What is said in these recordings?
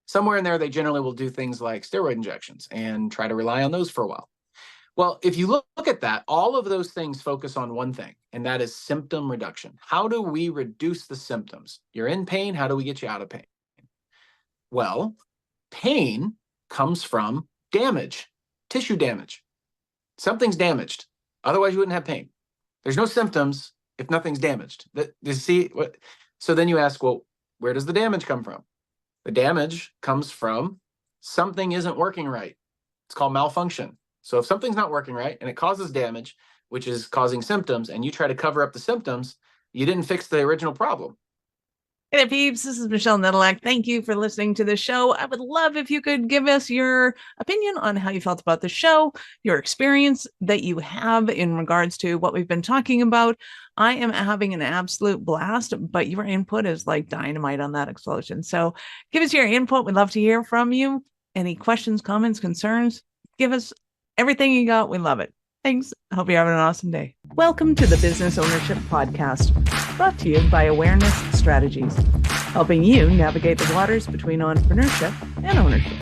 Somewhere in there, they generally will do things like steroid injections and try to rely on those for a while. Well, if you look at that, all of those things focus on one thing, and that is symptom reduction. How do we reduce the symptoms? You're in pain. How do we get you out of pain? Well, pain comes from damage, tissue damage. Something's damaged. Otherwise, you wouldn't have pain. There's no symptoms if nothing's damaged. You see what? So then you ask, well, where does the damage come from? The damage comes from something isn't working right. It's called malfunction. So if something's not working right and it causes damage, which is causing symptoms, and you try to cover up the symptoms, you didn't fix the original problem. Hey there, peeps. This is Michelle Nedelak. Thank you for listening to the show. I would love if you could give us your opinion on how you felt about the show, your experience that you have in regards to what we've been talking about. I am having an absolute blast, but your input is like dynamite on that explosion. So give us your input. We'd love to hear from you. Any questions, comments, concerns? Give us everything you got. We love it. Thanks. I hope you're having an awesome day. Welcome to the Business Ownership Podcast, brought to you by Awareness Strategies, helping you navigate the waters between entrepreneurship and ownership.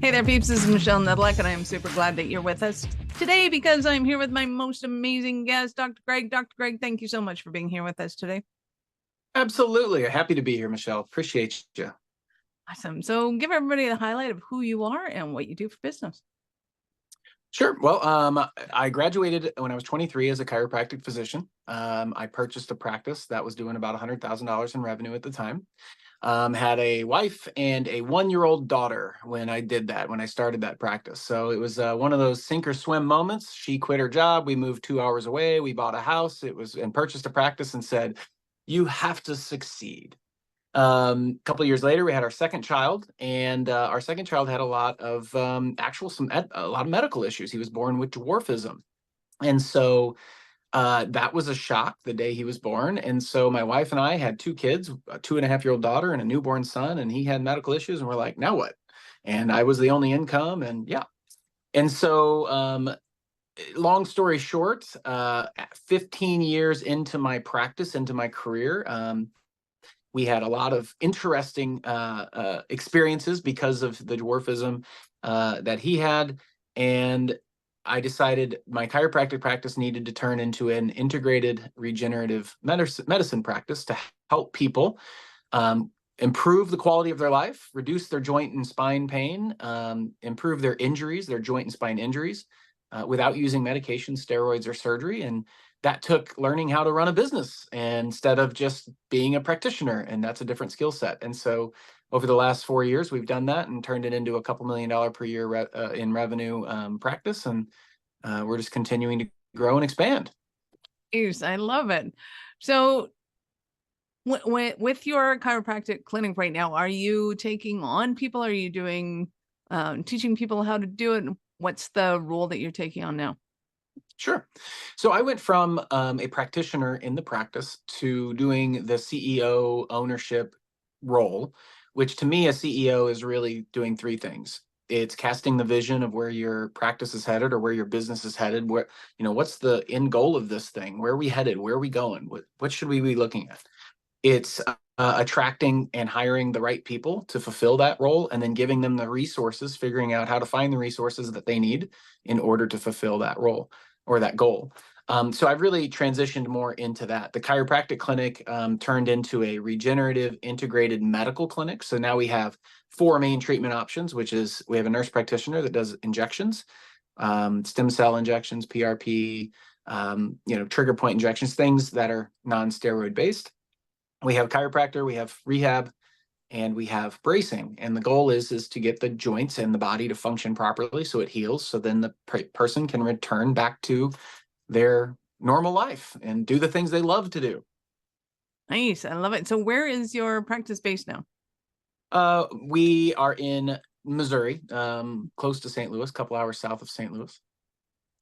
Hey there, peeps. This is Michelle Nedelak, and I am super glad that you're with us today because I'm here with my most amazing guest, Dr. Greg. Dr. Greg, thank you so much for being here with us today. Absolutely. Happy to be here, Michelle. Appreciate you. Awesome. So give everybody the highlight of who you are and what you do for business. Sure. Well, I graduated when I was 23 as a chiropractic physician. I purchased a practice that was doing about $100,000 in revenue at the time. Had a wife and a 1-year-old daughter when I did that, when I started that practice. So it was one of those sink or swim moments. She quit her job. We moved 2 hours away. We bought a house. And purchased a practice and said, you have to succeed. A couple of years later, we had our second child, and our second child had a lot of a lot of medical issues. He was born with dwarfism, and so that was a shock the day he was born. And so my wife and I had 2 kids, a 2.5-year-old daughter and a newborn son, and he had medical issues, and we're like, now what? And I was the only income, and yeah, and so. Long story short, 15 years into my practice, into my career, we had a lot of interesting experiences because of the dwarfism that he had. And I decided my chiropractic practice needed to turn into an integrated regenerative medicine practice to help people improve the quality of their life, reduce their joint and spine pain, improve their injuries, their joint and spine injuries, without using medication, steroids, or surgery. And that took learning how to run a business instead of just being a practitioner. And that's a different skill set. And so over the last 4 years, we've done that and turned it into a couple $1 million per year in revenue practice. And we're just continuing to grow and expand. Yes, I love it. So with your chiropractic clinic right now, are you taking on people? Are you doing teaching people how to do it? What's the role that you're taking on now? Sure. So I went from a practitioner in the practice to doing the CEO ownership role, which to me, a CEO is really doing 3 things. It's casting the vision of where your practice is headed or where your business is headed. What's the end goal of this thing? Where are we headed? Where are we going? What should we be looking at? It's attracting and hiring the right people to fulfill that role, and then giving them the resources, figuring out how to find the resources that they need in order to fulfill that role or that goal. So I've really transitioned more into that. The chiropractic clinic turned into a regenerative integrated medical clinic. So now we have 4 main treatment options, which is we have a nurse practitioner that does injections, stem cell injections, PRP, trigger point injections, things that are non-steroid based. We have chiropractor, we have rehab, and we have bracing. And the goal is to get the joints and the body to function properly so it heals. So then the person can return back to their normal life and do the things they love to do. Nice. I love it. So where is your practice based now? We are in Missouri, close to St. Louis, a couple hours south of St. Louis.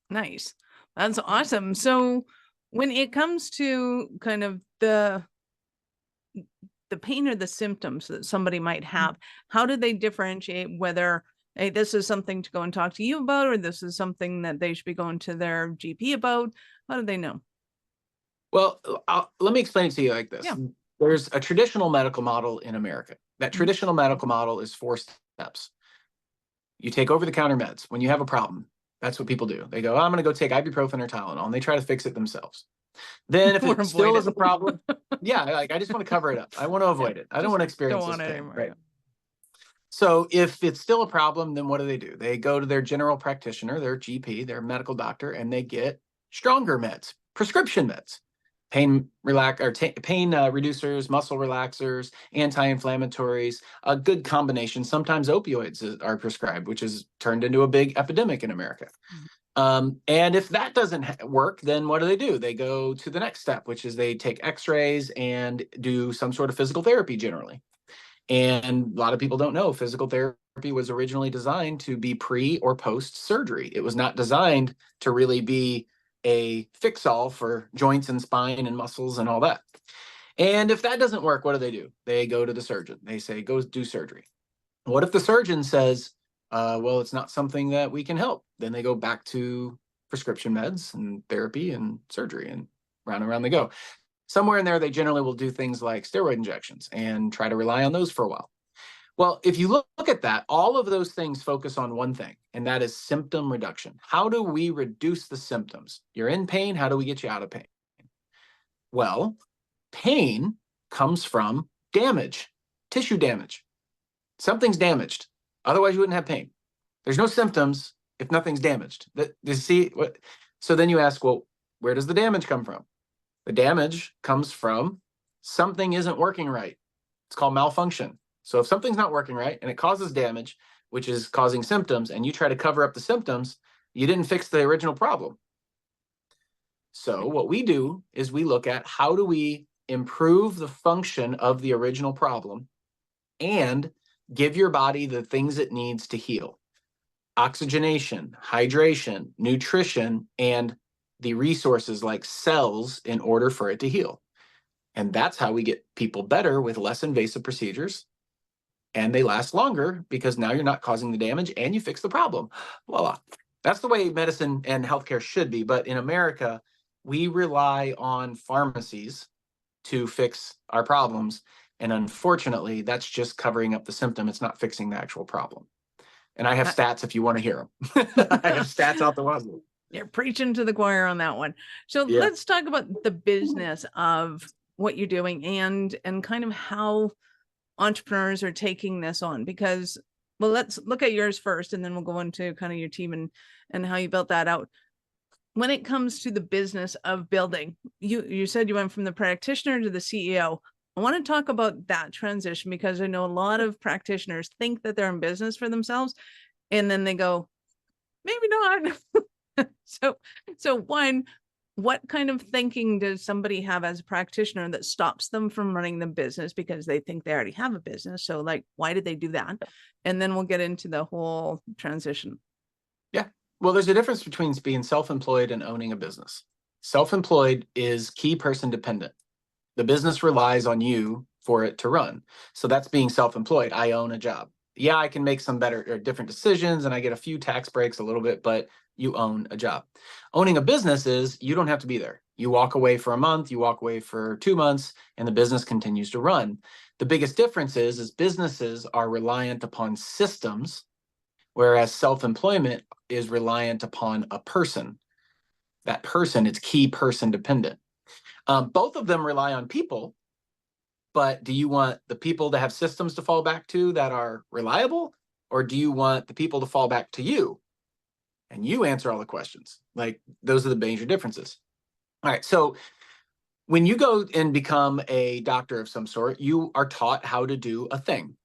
Nice. That's awesome. So when it comes to kind of the pain or the symptoms that somebody might have, how do they differentiate whether, hey, this is something to go and talk to you about, or this is something that they should be going to their GP about? How do they know? Well, let me explain it to you like this. Yeah. There's a traditional medical model in America That traditional medical model is 4 steps. You take over-the-counter meds when you have a problem. That's what people do. They go, I'm going to go take ibuprofen or Tylenol, and they try to fix it themselves. Then if it still is a problem, yeah, like I just want to cover it up. I want to avoid it. I don't want to experience this pain. Right. So if it's still a problem, then what do? They go to their general practitioner, their GP, their medical doctor, and they get stronger meds, prescription meds, pain reducers, muscle relaxers, anti-inflammatories, a good combination. Sometimes opioids are prescribed, which has turned into a big epidemic in America. And if that doesn't work, then what do? They go to the next step, which is they take x-rays and do some sort of physical therapy generally. And a lot of people don't know physical therapy was originally designed to be pre or post surgery. It was not designed to really be a fix-all for joints and spine and muscles and all that. And if that doesn't work, what do? They go to the surgeon. They say, go do surgery. What if the surgeon says, well, it's not something that we can help? Then they go back to prescription meds and therapy and surgery, and round and round they go. Somewhere in there, they generally will do things like steroid injections and try to rely on those for a while. Well, if you look at that, all of those things focus on one thing, and that is symptom reduction. How do we reduce the symptoms? You're in pain. How do we get you out of pain? Well, pain comes from damage, tissue damage. Something's damaged. Otherwise, you wouldn't have pain. There's no symptoms if nothing's damaged. You see what? So then you ask, well, where does the damage come from? The damage comes from something isn't working right. It's called malfunction. So if something's not working right and it causes damage, which is causing symptoms, and you try to cover up the symptoms, you didn't fix the original problem. So what we do is we look at how do we improve the function of the original problem and give your body the things it needs to heal. Oxygenation, hydration, nutrition, and the resources like cells in order for it to heal. And that's how we get people better with less invasive procedures. And they last longer because now you're not causing the damage and you fix the problem. Voila. That's the way medicine and healthcare should be. But in America, we rely on pharmacies to fix our problems. And unfortunately, that's just covering up the symptom. It's not fixing the actual problem. And I have stats if you want to hear them. I have stats out the wazoo. You're preaching to the choir on that one. So let's talk about the business of what you're doing and kind of how entrepreneurs are taking this on, because, well, let's look at yours first, and then we'll go into kind of your team and how you built that out. When it comes to the business of building, you said you went from the practitioner to the CEO. I want to talk about that transition because I know a lot of practitioners think that they're in business for themselves, and then they go, maybe not. So one, what kind of thinking does somebody have as a practitioner that stops them from running the business because they think they already have a business? So like, why did they do that? And then we'll get into the whole transition. Yeah. Well, there's a difference between being self-employed and owning a business. Self-employed is key person dependent. The business relies on you for it to run. So that's being self-employed. I own a job. Yeah, I can make some better or different decisions and I get a few tax breaks a little bit, but you own a job. Owning a business is you don't have to be there. You walk away for a month, you walk away for 2 months, and the business continues to run. The biggest difference is businesses are reliant upon systems, whereas self-employment is reliant upon a person. That person, it's key person dependent. Both of them rely on people, but do you want the people to have systems to fall back to that are reliable, or do you want the people to fall back to you and you answer all the questions? Like, those are the major differences. All right, so when you go and become a doctor of some sort, you are taught how to do a thing.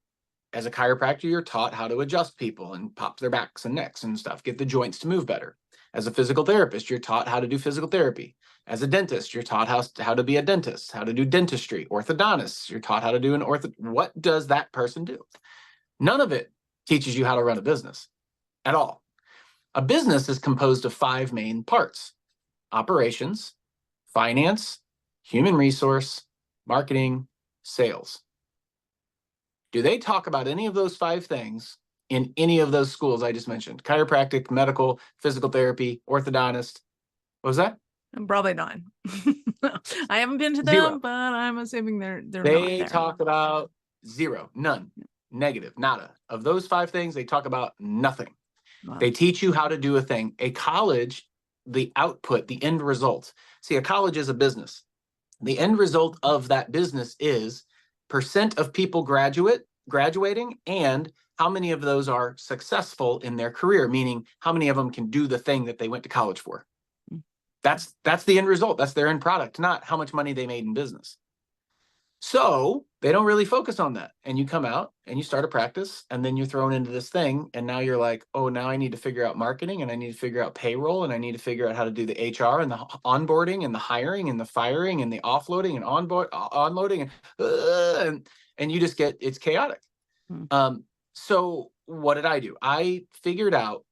As a chiropractor, you're taught how to adjust people and pop their backs and necks and stuff, get the joints to move better. As a physical therapist, you're taught how to do physical therapy. As a dentist, you're taught how to be a dentist, how to do dentistry. Orthodontists, you're taught how to do an What does that person do? None of it teaches you how to run a business at all. A business is composed of 5 main parts: operations, finance, human resource, marketing, sales. Do they talk about any of those 5 things in any of those schools I just mentioned? Chiropractic, medical, physical therapy, orthodontist. What was that? Probably not. I haven't been to them, 0. but I'm assuming they're not They there. talk about Zero, none, negative, nada. Of those 5 things, they talk about nothing. Wow. They teach you how to do a thing. A college, the output, the end result. See, a college is a business. The end result of that business is percent of people graduating, and how many of those are successful in their career, meaning how many of them can do the thing that they went to college for. That's the end result. That's their end product, not how much money they made in business. So they don't really focus on that. And you come out and you start a practice, and then you're thrown into this thing. And now you're like, oh, now I need to figure out marketing, and I need to figure out payroll, and I need to figure out how to do the HR and the onboarding and the hiring and the firing and the offloading and onloading. And you just get, it's chaotic. So what did I do? I figured out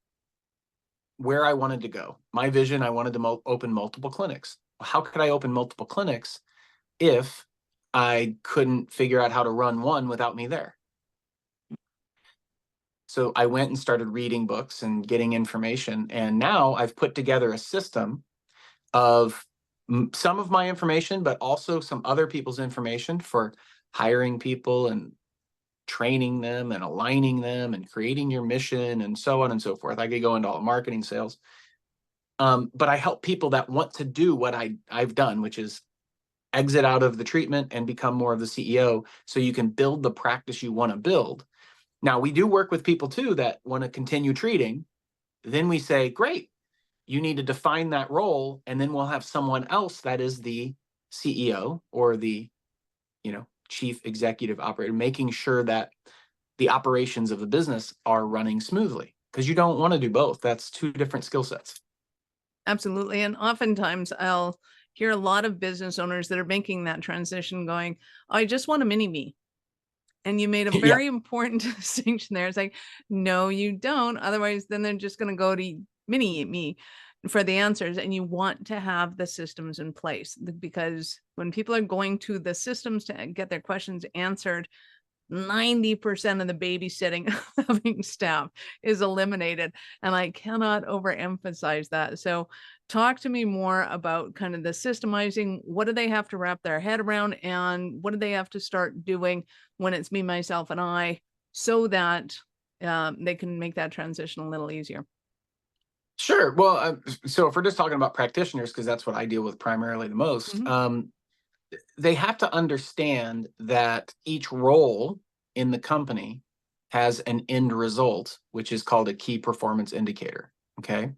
where I wanted to go. My vision, I wanted to open multiple clinics. How could I open multiple clinics if I couldn't figure out how to run one without me there? So I went and started reading books and getting information. And now I've put together a system of some of my information, but also some other people's information for hiring people and training them and aligning them and creating your mission and so on and so forth. I could go into all marketing, sales. But I help people that want to do what I've done, which is exit out of the treatment and become more of the CEO, so you can build the practice you want to build. Now, we do work with people too that want to continue treating. Then we say, great, you need to define that role, and then we'll have someone else that is the CEO or the, chief executive operator, making sure that the operations of the business are running smoothly, because you don't want to do both. That's 2 different skill sets. Absolutely. And oftentimes I'll hear a lot of business owners that are making that transition going, I just want a mini me. And you made a very important distinction there. It's like, no, you don't. Otherwise, then they're just going to go to mini me for the answers. And you want to have the systems in place, because when people are going to the systems to get their questions answered, 90% of the babysitting having staff is eliminated. And I cannot overemphasize that. So talk to me more about kind of the systemizing. What do they have to wrap their head around, and what do they have to start doing when it's me, myself, and I, so that they can make that transition a little easier? Sure. Well, so if we're just talking about practitioners, because that's what I deal with primarily the most, they have to understand that each role in the company has an end result, which is called a key performance indicator. Okay.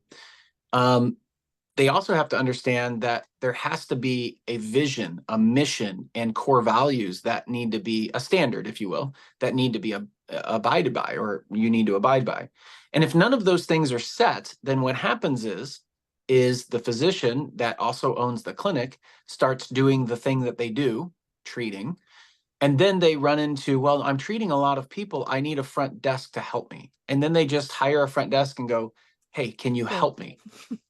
They also have to understand that there has to be a vision, a mission, and core values that need to be a standard, if you will, that need to be abided by, or you need to abide by. And if none of those things are set, then what happens is the physician that also owns the clinic starts doing the thing that they do, treating. And then they run into, well, I'm treating a lot of people, I need a front desk to help me. And then they just hire a front desk and go, hey, can you help me?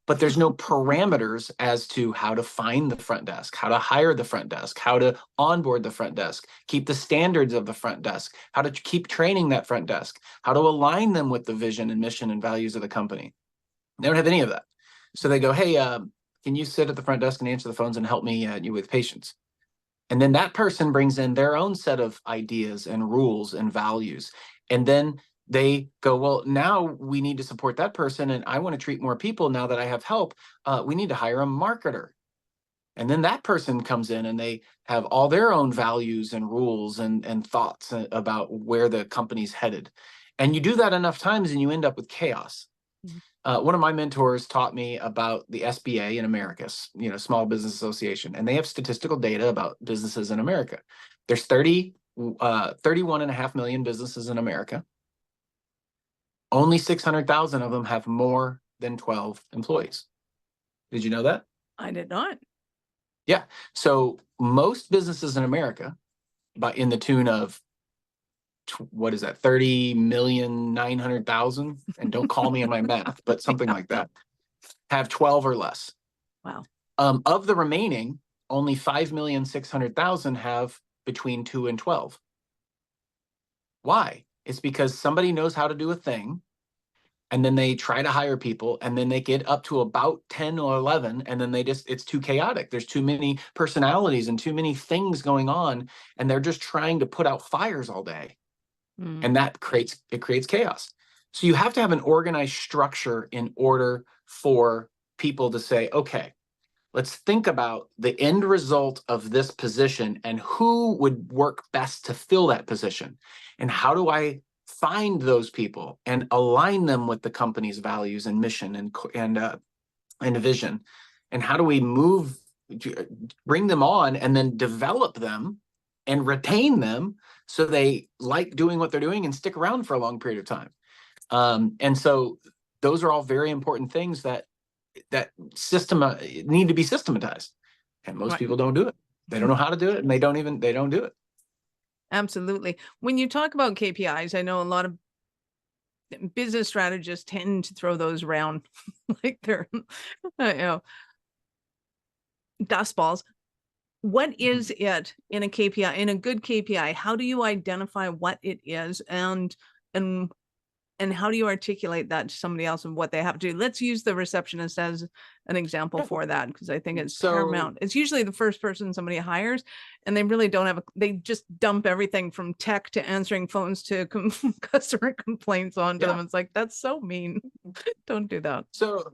But there's no parameters as to how to find the front desk, how to hire the front desk, how to onboard the front desk, keep the standards of the front desk, how to keep training that front desk, how to align them with the vision and mission and values of the company. They don't have any of that. So they go, hey, can you sit at the front desk and answer the phones and help me with patients? And then that person brings in their own set of ideas and rules and values. And then they go, well, now we need to support that person, and I want to treat more people now that I have help. We need to hire a marketer. And then that person comes in and they have all their own values and rules and thoughts about where the company's headed. And you do that enough times and you end up with chaos. One of my mentors taught me about the SBA in America, Small Business Association, and they have statistical data about businesses in America. There's 31.5 million businesses in America. Only 600,000 of them have more than 12 employees. Did you know that? I did not. Yeah. So most businesses in America, in the tune of, what is that, 30,900,000, and don't call me on my math, but something like that, have 12 or less. Wow. Of the remaining, only 5,600,000 have between 2 and 12. Why? It's because somebody knows how to do a thing, and then they try to hire people, and then they get up to about 10 or 11, and then it's too chaotic. There's too many personalities and too many things going on, and they're just trying to put out fires all day. And that creates chaos. So you have to have an organized structure in order for people to say, okay, let's think about the end result of this position and who would work best to fill that position. And how do I find those people and align them with the company's values and mission and vision? And how do we bring them on and then develop them and retain them so they like doing what they're doing and stick around for a long period of time? And so those are all very important things that need to be systematized, and most people don't do it. They don't know how to do it, and they don't do it. Absolutely. When you talk about KPIs, I know a lot of business strategists tend to throw those around like they're dust balls. What is it in a KPI, in a good KPI? How do you identify what it is, and how do you articulate that to somebody else and what they have to do? Let's use the receptionist as an example for that, because I think it's paramount. It's usually the first person somebody hires, and they really don't they just dump everything from tech to answering phones to customer complaints onto them. It's like, that's so mean. Don't do that. So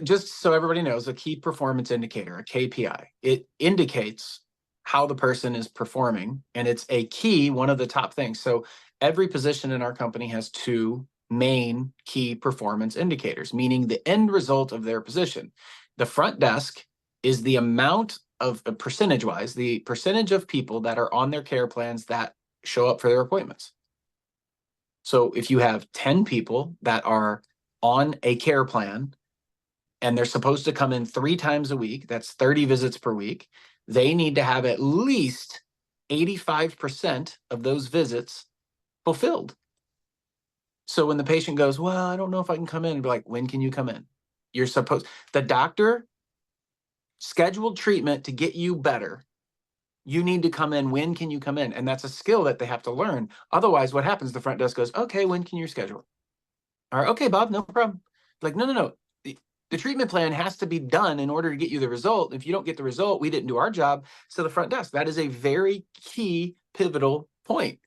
just so everybody knows, a key performance indicator, a KPI, it indicates how the person is performing, and it's one of the top things. So every position in our company has two main key performance indicators, meaning the end result of their position. The front desk is the amount of percentage-wise, the percentage of people that are on their care plans that show up for their appointments. So if you have 10 people that are on a care plan and they're supposed to come in 3 times a week, that's 30 visits per week, they need to have at least 85% of those visits fulfilled. So when the patient goes, well, I don't know if I can come in, be like, when can you come in? The doctor scheduled treatment to get you better. You need to come in. When can you come in? And that's a skill that they have to learn. Otherwise, what happens? The front desk goes, okay, when can you schedule? All right, okay, Bob, no problem. Like, no. The treatment plan has to be done in order to get you the result. If you don't get the result, we didn't do our job. So the front desk, that is a very key, pivotal point.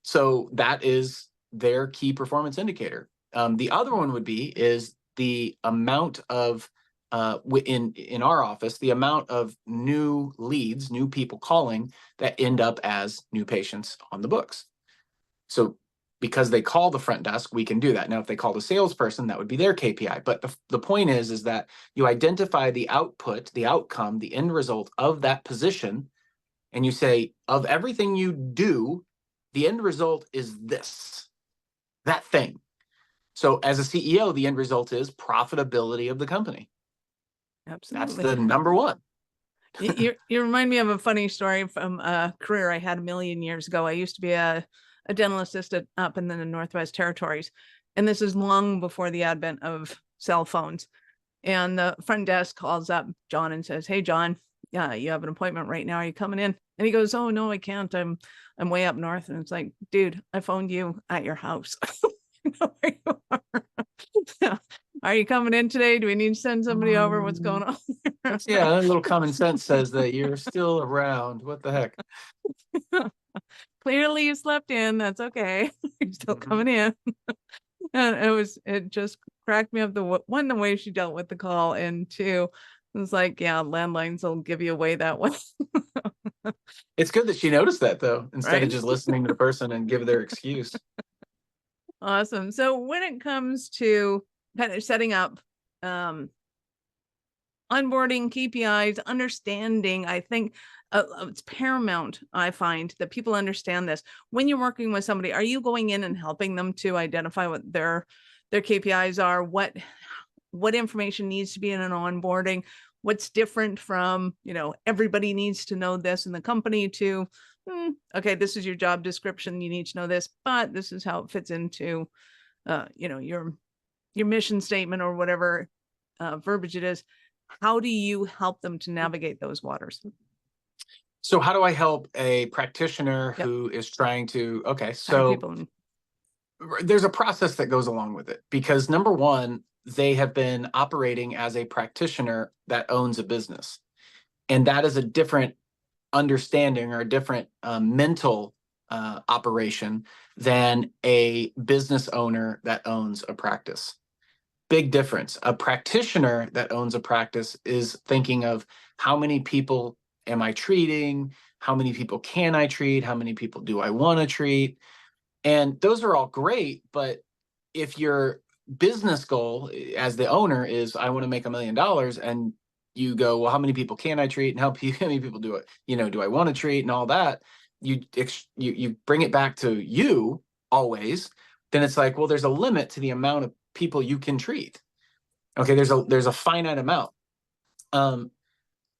So that is their key performance indicator. The other one is the amount of, in our office, the amount of new leads, new people calling that end up as new patients on the books. So because they call the front desk, we can do that. Now, if they call the salesperson, that would be their KPI. But the point is that you identify the output, the outcome, the end result of that position, and you say, of everything you do, the end result is that thing. So as a CEO, the end result is profitability of the company. Absolutely. That's the number one. You remind me of a funny story from a career I had a million years ago. I used to be a dental assistant up in the Northwest Territories. And this is long before the advent of cell phones. And the front desk calls up John and says, hey, John, yeah, you have an appointment right now. Are you coming in? And he goes, oh, no, I can't. I'm way up north. And it's like, dude, I phoned you at your house. You know where you are. Are you coming in today? Do we need to send somebody over? What's going on? Yeah, a little common sense says that you're still around. What the heck? Clearly you slept in. That's okay. You're still coming in. And it just cracked me up, the way she dealt with the call, and two, it was like, yeah, landlines will give you away that way. It's good that she noticed that, though, instead of Right? just listening to the person and give their excuse. Awesome. So when it comes to kind of setting up onboarding, KPIs, understanding, I think it's paramount, I find, that people understand this. When you're working with somebody, are you going in and helping them to identify what their KPIs are, what information needs to be in an onboarding, what's different from, everybody needs to know this in the company, to okay, this is your job description, you need to know this, but this is how it fits into your mission statement or whatever verbiage it is. How do you help them to navigate those waters? So how do I help a practitioner who is trying to, okay, Hire so people There's a process that goes along with it, because number one, they have been operating as a practitioner that owns a business. And that is a different understanding, or a different mental operation than a business owner that owns a practice. Big difference. A practitioner that owns a practice is thinking of, how many people am I treating? How many people can I treat? How many people do I want to treat? And those are all great, but if your business goal as the owner is, I want to make $1 million, and you go, well, how many people can I treat, and how many people do it, do I want to treat, and all that, you bring it back to you always, then it's like, well, there's a limit to the amount of people you can treat. Okay, there's a finite amount.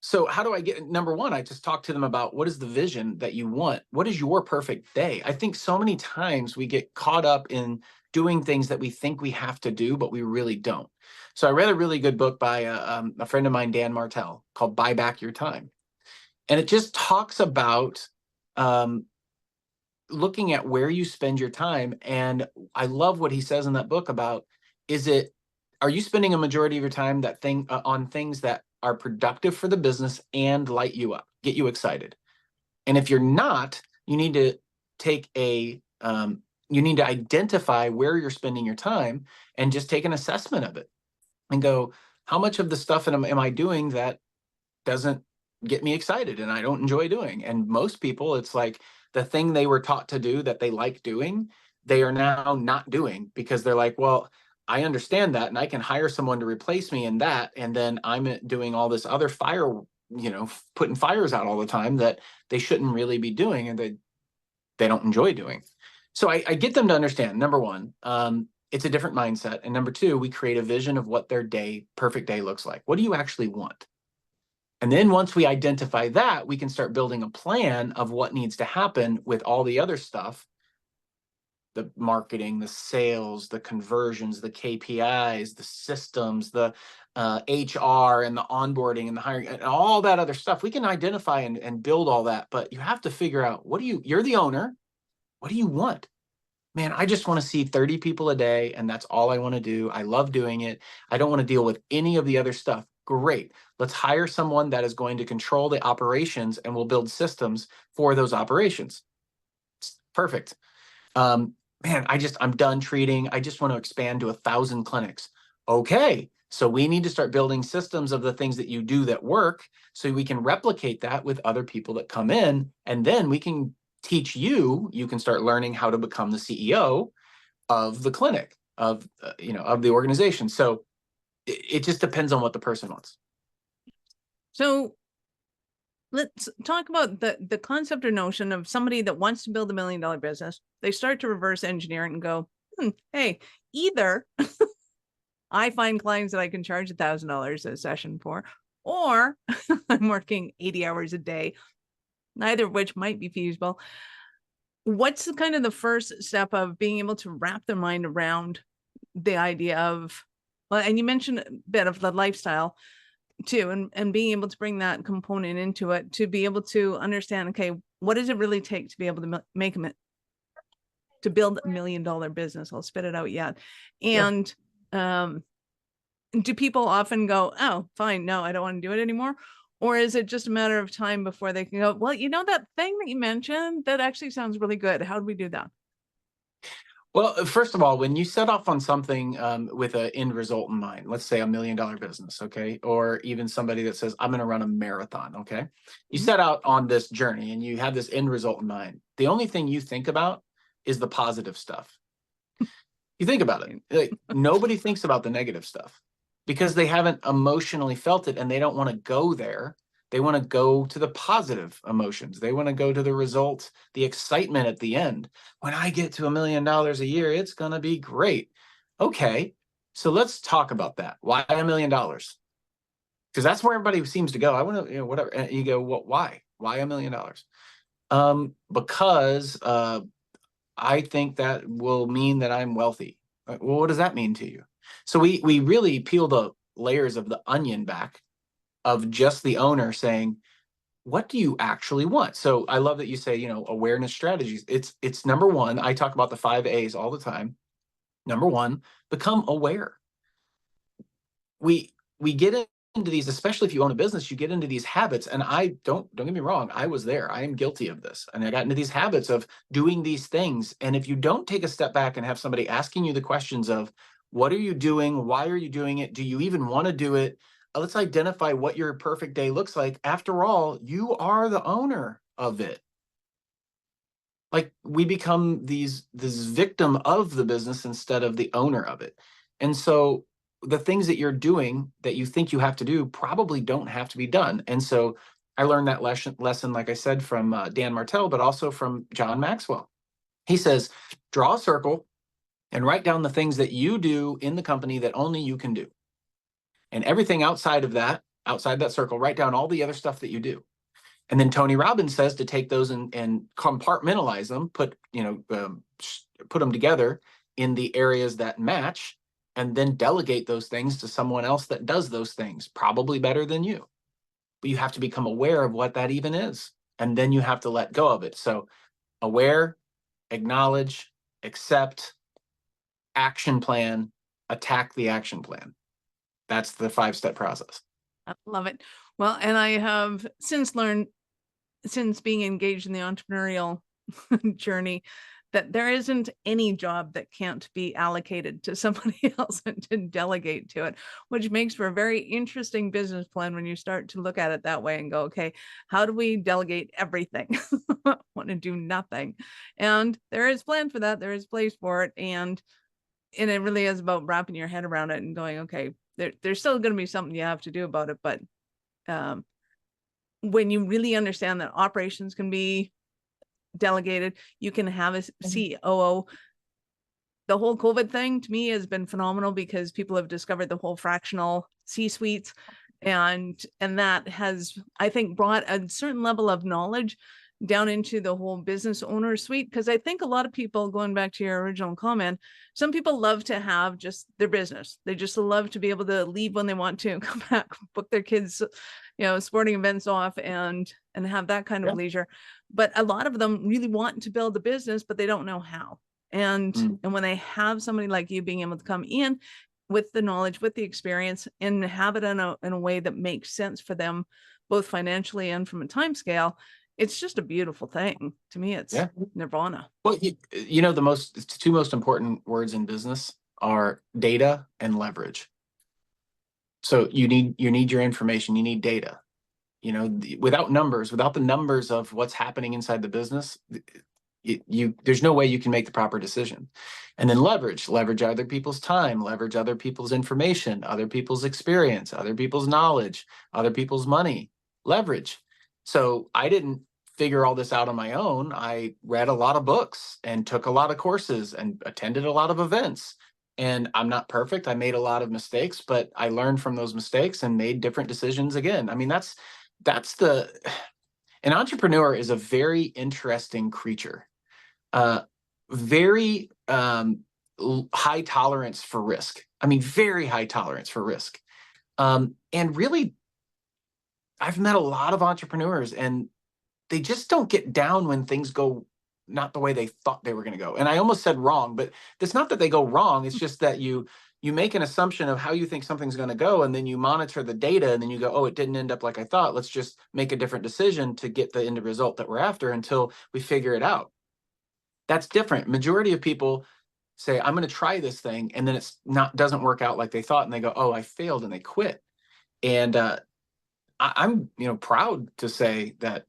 So how do I get, number one, I just talk to them about, what is the vision that you want? What is your perfect day? I think so many times we get caught up in doing things that we think we have to do, but we really don't. So I read a really good book by a friend of mine, Dan Martell, called Buy Back Your Time. And it just talks about looking at where you spend your time. And I love what he says in that book about, are you spending a majority of your time on things that are productive for the business and light you up, get you excited? And if you're not, you need to you need to identify where you're spending your time, and just take an assessment of it and go, how much of the stuff am I doing that doesn't get me excited and I don't enjoy doing? And most people, it's like the thing they were taught to do that they like doing, they are now not doing, because they're like, well, I understand that, and I can hire someone to replace me in that. And then I'm doing all this other putting fires out all the time that they shouldn't really be doing, and they don't enjoy doing. So I get them to understand, number one, it's a different mindset. And number two, we create a vision of what their perfect day looks like. What do you actually want? And then once we identify that, we can start building a plan of what needs to happen with all the other stuff, the marketing, the sales, the conversions, the KPIs, the systems, the HR, and the onboarding, and the hiring, and all that other stuff. We can identify and build all that, but you have to figure out, you're the owner. What do you want? Man, I just want to see 30 people a day, and that's all I want to do. I love doing it. I don't want to deal with any of the other stuff. Great. Let's hire someone that is going to control the operations, and we'll build systems for those operations. Perfect. Man, I'm done treating. I just want to expand to 1,000 clinics. Okay. So we need to start building systems of the things that you do that work, so we can replicate that with other people that come in. And then we can teach you can start learning how to become the CEO of the clinic, of the organization. So it just depends on what the person wants. So let's talk about the concept or notion of somebody that wants to build $1 million business. They start to reverse engineer it and go, hey, either I find clients that I can charge $1,000 a session for, or I'm working 80 hours a day, neither of which might be feasible. What's the first step of being able to wrap their mind around the idea of, well, and you mentioned a bit of the lifestyle too, and being able to bring that component into it, to be able to understand, okay, what does it really take to be able to to build $1 million business? I'll spit it out yet. And do people often go, oh, fine, no, I don't want to do it anymore? Or is it just a matter of time before they can go, well, that thing that you mentioned, that actually sounds really good. How do we do that? Well, first of all, when you set off on something with an end result in mind, let's say $1 million business, okay, or even somebody that says, I'm going to run a marathon, okay, you set out on this journey and you have this end result in mind. The only thing you think about is the positive stuff. You think about it. Like, nobody thinks about the negative stuff, because they haven't emotionally felt it, and they don't want to go there. They want to go to the positive emotions. They want to go to the results, the excitement at the end. When I get to $1 million a year, it's going to be great. Okay, so let's talk about that. Why $1 million? Because that's where everybody seems to go. I want to, whatever. And you go, well, why? Why $1 million? Because I think that will mean that I'm wealthy. Well, what does that mean to you? So we really peel the layers of the onion back, of just the owner saying, what do you actually want? So I love that you say, awareness strategies. It's number one. I talk about the 5 A's all the time. Number one, become aware. We get into these, especially if you own a business, you get into these habits. And I don't get me wrong, I was there. I am guilty of this. And I got into these habits of doing these things. And if you don't take a step back and have somebody asking you the questions of what are you doing? Why are you doing it? Do you even want to do it? Let's identify what your perfect day looks like. After all, you are the owner of it. Like we become this victim of the business instead of the owner of it. And so the things that you're doing that you think you have to do probably don't have to be done. And so I learned that lesson, like I said, from Dan Martell, but also from John Maxwell. He says, draw a circle and write down the things that you do in the company that only you can do. And everything outside that circle, write down all the other stuff that you do. And then Tony Robbins says to take those and compartmentalize them, put them together in the areas that match, and then delegate those things to someone else that does those things, probably better than you. But you have to become aware of what that even is. And then you have to let go of it. So aware, acknowledge, accept, action plan, attack the action plan. That's the 5-step process. I love it. Well, and I have since learned, since being engaged in the entrepreneurial journey, that there isn't any job that can't be allocated to somebody else and to delegate to it, which makes for a very interesting business plan when you start to look at it that way and go, okay, how do we delegate everything? I want to do nothing. And there is plan for that. There is place for it. And it really is about wrapping your head around it and going, okay, there's still going to be something you have to do about it. But when you really understand that operations can be delegated, you can have a COO. The whole COVID thing to me has been phenomenal because people have discovered the whole fractional C-suites, and that has, I think, brought a certain level of knowledge down into the whole business owner suite. Because I think a lot of people, going back to your original comment, some people love to have just their business. They just love to be able to leave when they want to and come back, book their kids, sporting events off and have that kind of leisure. But a lot of them really want to build a business, but they don't know how. And when they have somebody like you being able to come in with the knowledge, with the experience, and have it in a way that makes sense for them, both financially and from a time scale, it's just a beautiful thing. To me, it's nirvana. Well, the two most important words in business are data and leverage. So you need your information, you need data. Without the numbers of what's happening inside the business, there's no way you can make the proper decision. And then leverage other people's time, leverage other people's information, other people's experience, other people's knowledge, other people's money, leverage. So I didn't figure all this out on my own. I read a lot of books and took a lot of courses and attended a lot of events. And I'm not perfect. I made a lot of mistakes, but I learned from those mistakes and made different decisions again. I mean, an entrepreneur is a very interesting creature. Very high tolerance for risk. I mean, very high tolerance for risk. And really, I've met a lot of entrepreneurs and they just don't get down when things go not the way they thought they were going to go. And I almost said wrong, but it's not that they go wrong. It's just that you make an assumption of how you think something's going to go, and then you monitor the data, and then you go, oh, it didn't end up like I thought. Let's just make a different decision to get the end result that we're after until we figure it out. That's different. Majority of people say, I'm going to try this thing, and then doesn't work out like they thought, and they go, oh, I failed, and they quit. And I'm proud to say that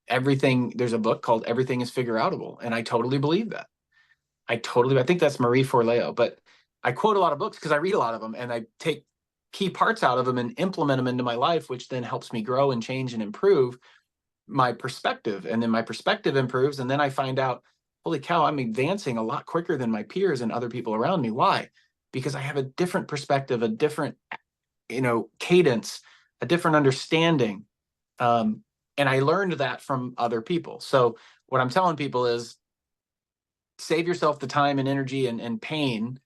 there's a book called Everything is Figure Outable, and I totally believe that. I think that's Marie Forleo, but I quote a lot of books because I read a lot of them, and I take key parts out of them and implement them into my life, which then helps me grow and change and improve my perspective. And then my perspective improves, and then I find out, holy cow, I'm advancing a lot quicker than my peers and other people around me. Why? Because I have a different perspective, a different, cadence, a different understanding. And I learned that from other people. So what I'm telling people is save yourself the time and energy and pain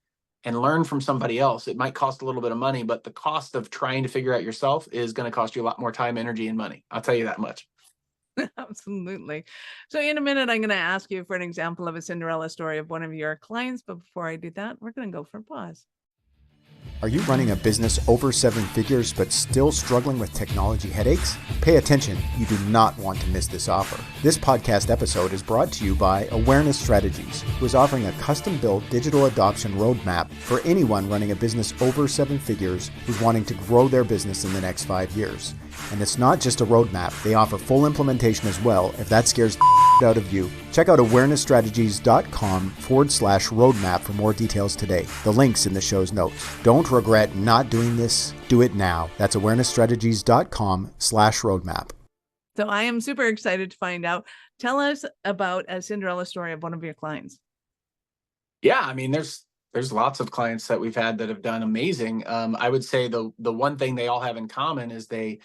and learn from somebody else. It might cost a little bit of money, but the cost of trying to figure out yourself is going to cost you a lot more time, energy, and money. I'll tell you that much. Absolutely. So in a minute, I'm going to ask you for an example of a Cinderella story of one of your clients. But before I do that, we're going to go for a pause. Are you running a business over 7 figures but still struggling with technology headaches? Pay attention, you do not want to miss this offer. This podcast episode is brought to you by Awareness Strategies, who is offering a custom-built digital adoption roadmap for anyone running a business over 7 figures who's wanting to grow their business in the next 5 years. And it's not just a roadmap, they offer full implementation as well if that scares the out of you. Check out awarenessstrategies.com/roadmap for more details today. The link's in the show's notes. Don't regret not doing this. Do it now. That's awarenessstrategies.com/roadmap. So I am super excited to find out. Tell us about a Cinderella story of one of your clients. Yeah, I mean, there's lots of clients that we've had that have done amazing. I would say the one thing they all have in common is they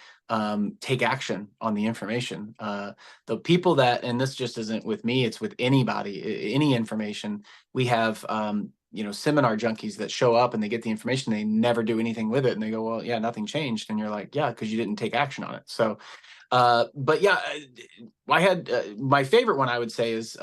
take action on the information. The people that, and this just isn't with me, it's with anybody, any information. We have seminar junkies that show up and they get the information, they never do anything with it, and they go, well, yeah, nothing changed, and you're like, yeah, because you didn't take action on it. So, but yeah, I had my favorite one I would say is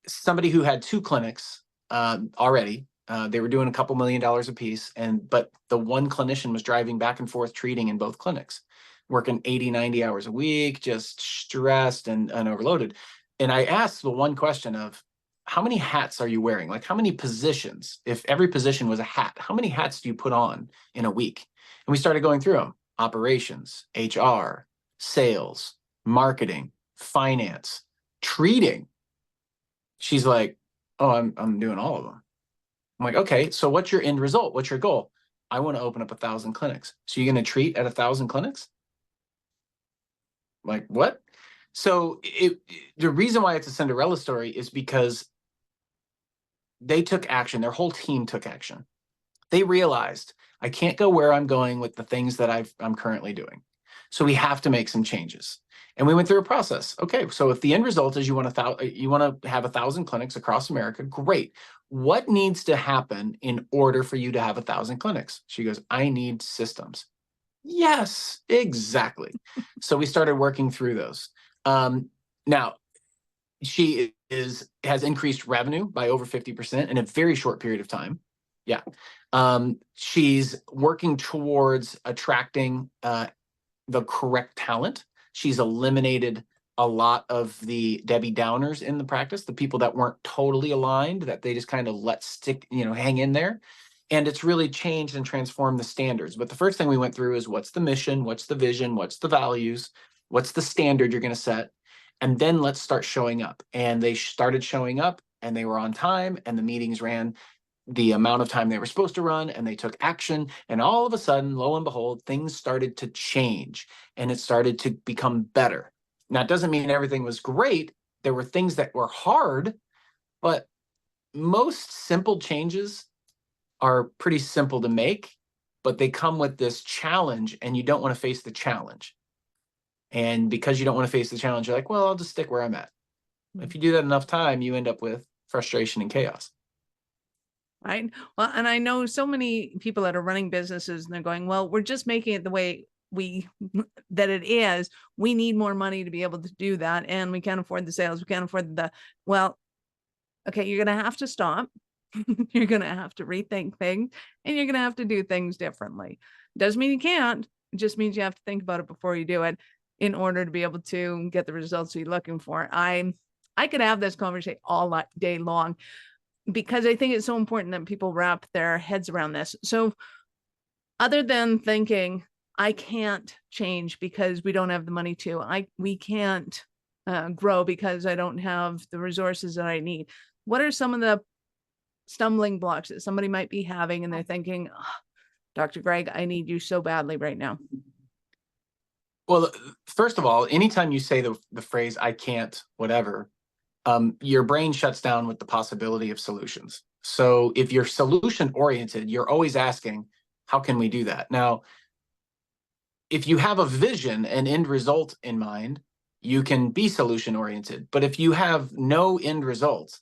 somebody who had 2 clinics already. They were doing a couple $1 million a piece, but the one clinician was driving back and forth treating in both clinics, working 80, 90 hours a week, just stressed and overloaded. And I asked the one question of, how many hats are you wearing? Like, how many positions? If every position was a hat, how many hats do you put on in a week? And we started going through them: operations, HR, sales, marketing, finance, treating. She's like, oh, I'm doing all of them. I'm like, okay, so what's your end result? What's your goal? I want to open up 1,000 clinics. So you're going to treat at 1,000 clinics? I'm like, what? So the reason why it's a Cinderella story is because they took action. Their whole team took action. They realized, I can't go where I'm going with the things that I'm currently doing. So we have to make some changes. And we went through a process. Okay, so if the end result is you want to have 1,000 clinics across America, great. What needs to happen in order for you to have 1,000 clinics? She goes, I need systems. Yes, exactly. So we started working through those. Now, she has increased revenue by over 50% in a very short period of time. Yeah. She's working towards attracting the correct talent. She's eliminated a lot of the Debbie Downers in the practice, the people that weren't totally aligned, that they just kind of let stick, hang in there. And it's really changed and transformed the standards. But the first thing we went through is, what's the mission? What's the vision? What's the values? What's the standard you're going to set? And then let's start showing up. And they started showing up, and they were on time, and the meetings ran the amount of time they were supposed to run, and they took action. And all of a sudden, lo and behold, things started to change, and it started to become better. Now, it doesn't mean everything was great. There were things that were hard, but most simple changes are pretty simple to make, but they come with this challenge, and you don't want to face the challenge. And because you don't want to face the challenge, you're like, well, I'll just stick where I'm at. If you do that enough time, you end up with frustration and chaos. Right. Well, and I know so many people that are running businesses, and they're going, well, we're just making it the way that it is. We need more money to be able to do that. And we can't afford the sales. We can't afford well, okay, you're going to have to stop. You're going to have to rethink things, and you're going to have to do things differently. Doesn't mean you can't. It just means you have to think about it before you do it in order to be able to get the results you're looking for. I could have this conversation all day long, because I think it's so important that people wrap their heads around this. So other than thinking, I can't change because we don't have the money to, we can't grow because I don't have the resources that I need, what are some of the stumbling blocks that somebody might be having, and they're thinking, oh, Dr. Greg, I need you so badly right now? Well, first of all, anytime you say the phrase, I can't, whatever, your brain shuts down with the possibility of solutions. So if you're solution oriented, you're always asking, how can we do that? Now, if you have a vision and end result in mind, you can be solution oriented. But if you have no end result,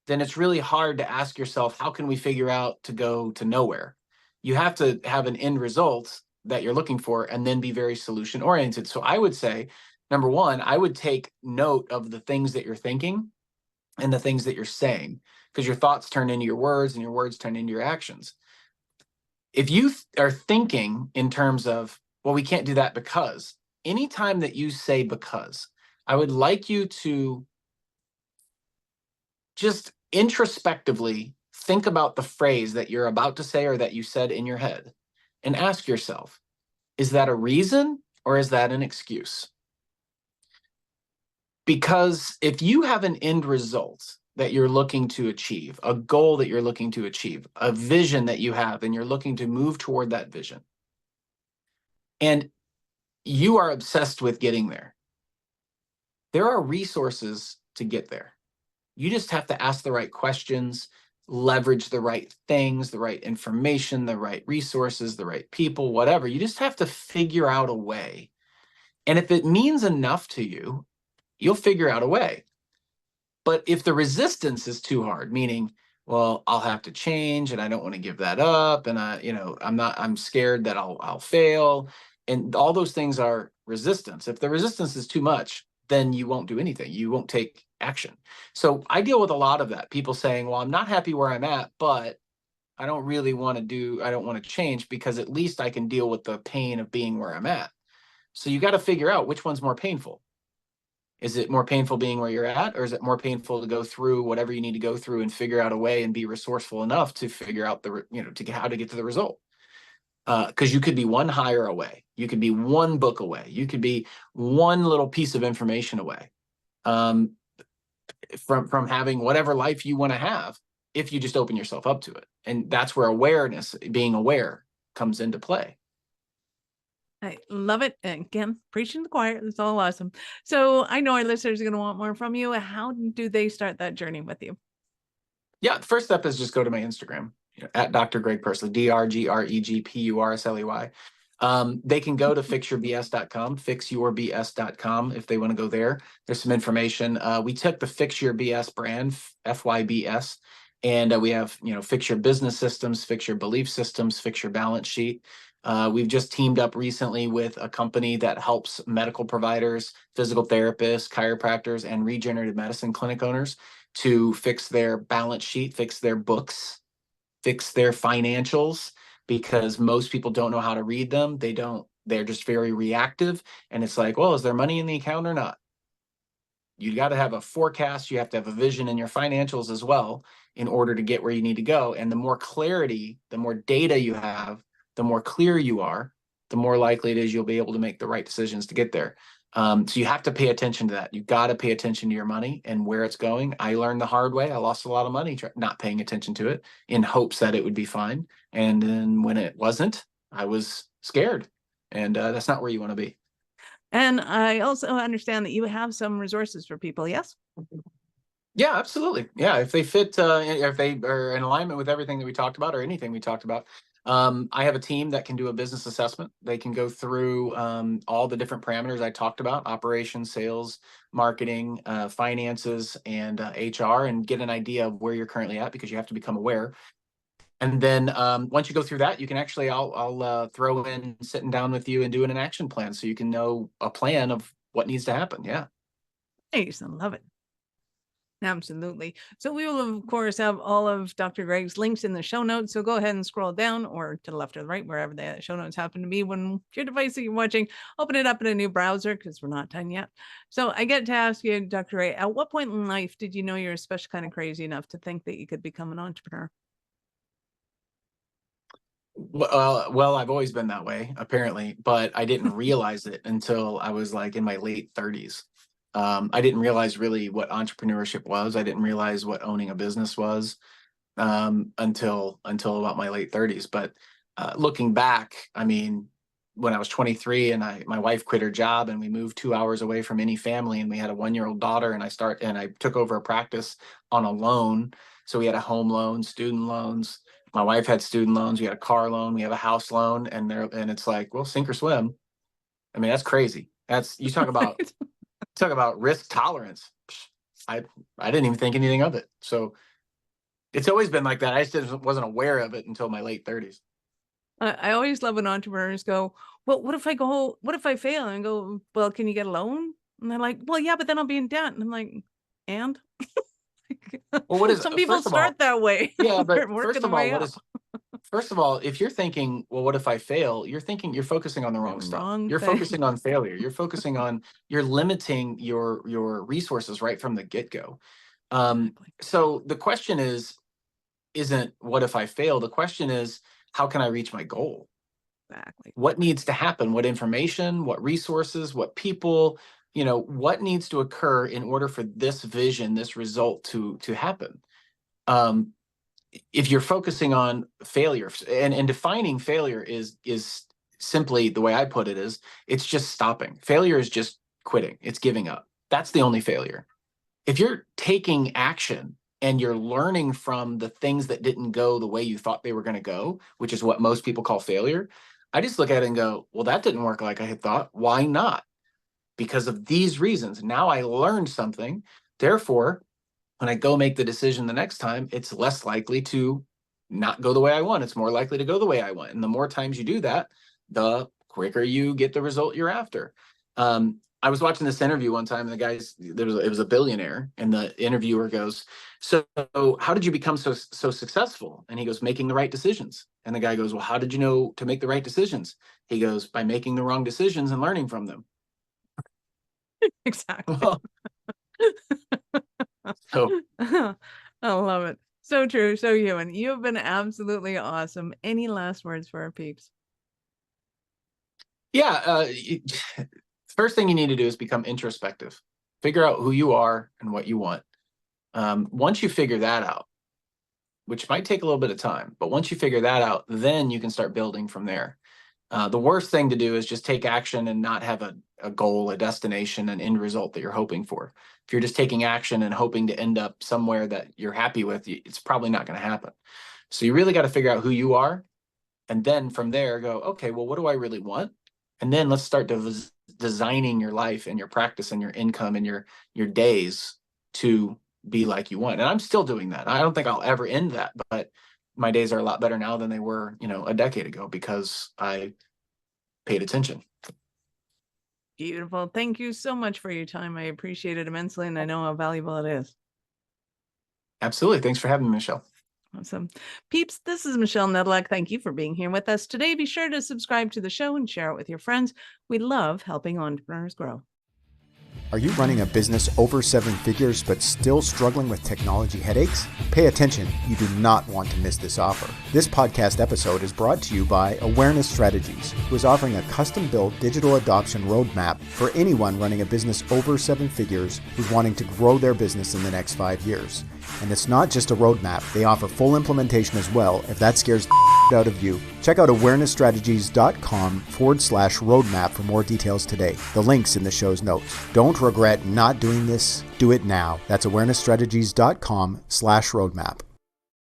then it's really hard to ask yourself, how can we figure out to go to nowhere? You have to have an end result that you're looking for, and then be very solution oriented. So I would say, number one, I would take note of the things that you're thinking and the things that you're saying, because your thoughts turn into your words and your words turn into your actions. If you are thinking in terms of, well, we can't do that because, anytime that you say because, I would like you to just introspectively think about the phrase that you're about to say or that you said in your head and ask yourself, is that a reason or is that an excuse? Because if you have an end result that you're looking to achieve, a goal that you're looking to achieve, a vision that you have, and you're looking to move toward that vision, and you are obsessed with getting there, there are resources to get there. You just have to ask the right questions, leverage the right things, the right information, the right resources, the right people, whatever. You just have to figure out a way. And if it means enough to you, you'll figure out a way. But if the resistance is too hard, meaning, well, I'll have to change and I don't want to give that up, and I'm scared that I'll fail, and all those things are resistance. If the resistance is too much, then you won't do anything. You won't take action. So I deal with a lot of that. People saying, well, I'm not happy where I'm at, but I don't want to change because at least I can deal with the pain of being where I'm at. So you got to figure out which one's more painful. Is it more painful being where you're at, or is it more painful to go through whatever you need to go through and figure out a way and be resourceful enough to figure out how to get to the result? Because you could be one hire away, you could be one book away, you could be one little piece of information away from having whatever life you want to have, if you just open yourself up to it. And that's where awareness, being aware, comes into play. I love it. And again, preaching to the choir. That's all awesome. So I know our listeners are going to want more from you. How do they start that journey with you? Yeah, the first step is just go to my Instagram, at Dr. Greg Pursley, DrGregPursley. They can go to fixyourbs.com, fixyourbs.com, if they want to go there. There's some information. We took the Fix Your B.S brand, FYBS, and we have, Fix Your Business Systems, Fix Your Belief Systems, Fix Your Balance Sheet. We've just teamed up recently with a company that helps medical providers, physical therapists, chiropractors, and regenerative medicine clinic owners to fix their balance sheet, fix their books, fix their financials, because most people don't know how to read them. They're just very reactive. And it's like, well, is there money in the account or not? You got to have a forecast. You have to have a vision in your financials as well in order to get where you need to go. And the more clarity, the more data you have, the more clear you are, the more likely it is you'll be able to make the right decisions to get there. So you have to pay attention to that. You got to pay attention to your money and where it's going. I learned the hard way. I lost a lot of money not paying attention to it in hopes that it would be fine. And then when it wasn't, I was scared. And that's not where you want to be. And I also understand that you have some resources for people. Yes? Yeah, absolutely. Yeah, if they fit, if they are in alignment with everything that we talked about or anything we talked about, I have a team that can do a business assessment. They can go through all the different parameters I talked about: operations, sales, marketing, finances, and HR, and get an idea of where you're currently at, because you have to become aware. And then once you go through that, you can actually, I'll throw in sitting down with you and doing an action plan, so you can know a plan of what needs to happen. Yeah. Nice. I love it. Absolutely. So we will, of course, have all of Dr. Greg's links in the show notes. So go ahead and scroll down, or to the left or the right, wherever the show notes happen to be. When your device that you're watching, open it up in a new browser, because we're not done yet. So I get to ask you, Dr. Ray, at what point in life did you know you're especially kind of crazy enough to think that you could become an entrepreneur? Well, I've always been that way, apparently, but I didn't realize it until I was like in my late 30s. I didn't realize really what entrepreneurship was. I didn't realize what owning a business was until about my late 30s. But looking back, I mean, when I was 23 and my wife quit her job and we moved 2 hours away from any family, and we had a 1-year-old daughter, and I took over a practice on a loan. So we had a home loan, student loans. My wife had student loans. We had a car loan. We have a house loan, and it's like, well, sink or swim. I mean, that's crazy. You talk about risk tolerance. I didn't even think anything of it. So it's always been like that. I just wasn't aware of it until my late 30s. I always love when entrepreneurs go, well, what if I fail? And go, well, can you get a loan? And they're like, well, yeah, but then I'll be in debt. And I'm like, and Well, what is, some people first of all, start that way. yeah, but They're first working of their all, way up. first of all, if you're thinking, well, what if I fail? You're focusing on the wrong The stuff. wrong You're thing. focusing on failure. You're limiting your resources right from the get-go. Exactly. So the question isn't what if I fail? The question is, how can I reach my goal? Exactly. What needs to happen? What information, what resources, what people, what needs to occur in order for this vision, this result to happen? If you're focusing on failure, and defining failure is simply, the way I put it is, it's just stopping. Failure is just quitting. It's giving up. That's the only failure. If you're taking action and you're learning from the things that didn't go the way you thought they were going to go, which is what most people call failure, I just look at it and go, well, that didn't work like I had thought. Why not? Because of these reasons. Now I learned something. Therefore, when I go make the decision the next time, it's less likely to not go the way I want. It's more likely to go the way I want. And the more times you do that, the quicker you get the result you're after. I was watching this interview one time, and it was a billionaire, and the interviewer goes, so how did you become so successful? And he goes, making the right decisions. And the guy goes, well, how did you know to make the right decisions? He goes, by making the wrong decisions and learning from them. Exactly. Well, so I love it. So true. So human. You've been absolutely awesome. Any last words for our peeps? yeah, first thing you need to do is become introspective. Figure out who you are and what you want. Once you figure that out, which might take a little bit of time, but once you figure that out, then you can start building from there. The worst thing to do is just take action and not have a goal, a destination, an end result that you're hoping for. If you're just taking action and hoping to end up somewhere that you're happy with, it's probably not going to happen. So you really got to figure out who you are. And then from there go, okay, well, what do I really want? And then let's start designing your life and your practice and your income and your days to be like you want. And I'm still doing that. I don't think I'll ever end that, but my days are a lot better now than they were, a decade ago, because I paid attention. Beautiful. Thank you so much for your time. I appreciate it immensely, and I know how valuable it is. Absolutely. Thanks for having me, Michelle. Awesome. Peeps, this is Michelle Nedelec. Thank you for being here with us today. Be sure to subscribe to the show and share it with your friends. We love helping entrepreneurs grow. Are you running a business over 7 figures but still struggling with technology headaches? Pay attention, you do not want to miss this offer. This podcast episode is brought to you by Awareness Strategies, who is offering a custom-built digital adoption roadmap for anyone running a business over 7 figures who's wanting to grow their business in the next 5 years. And it's not just a roadmap, they offer full implementation as well if that scares the out of you. Check out awarenessstrategies.com/roadmap for more details today. The link's in the show's notes. Don't regret not doing this. Do it now. That's awarenessstrategies.com/roadmap.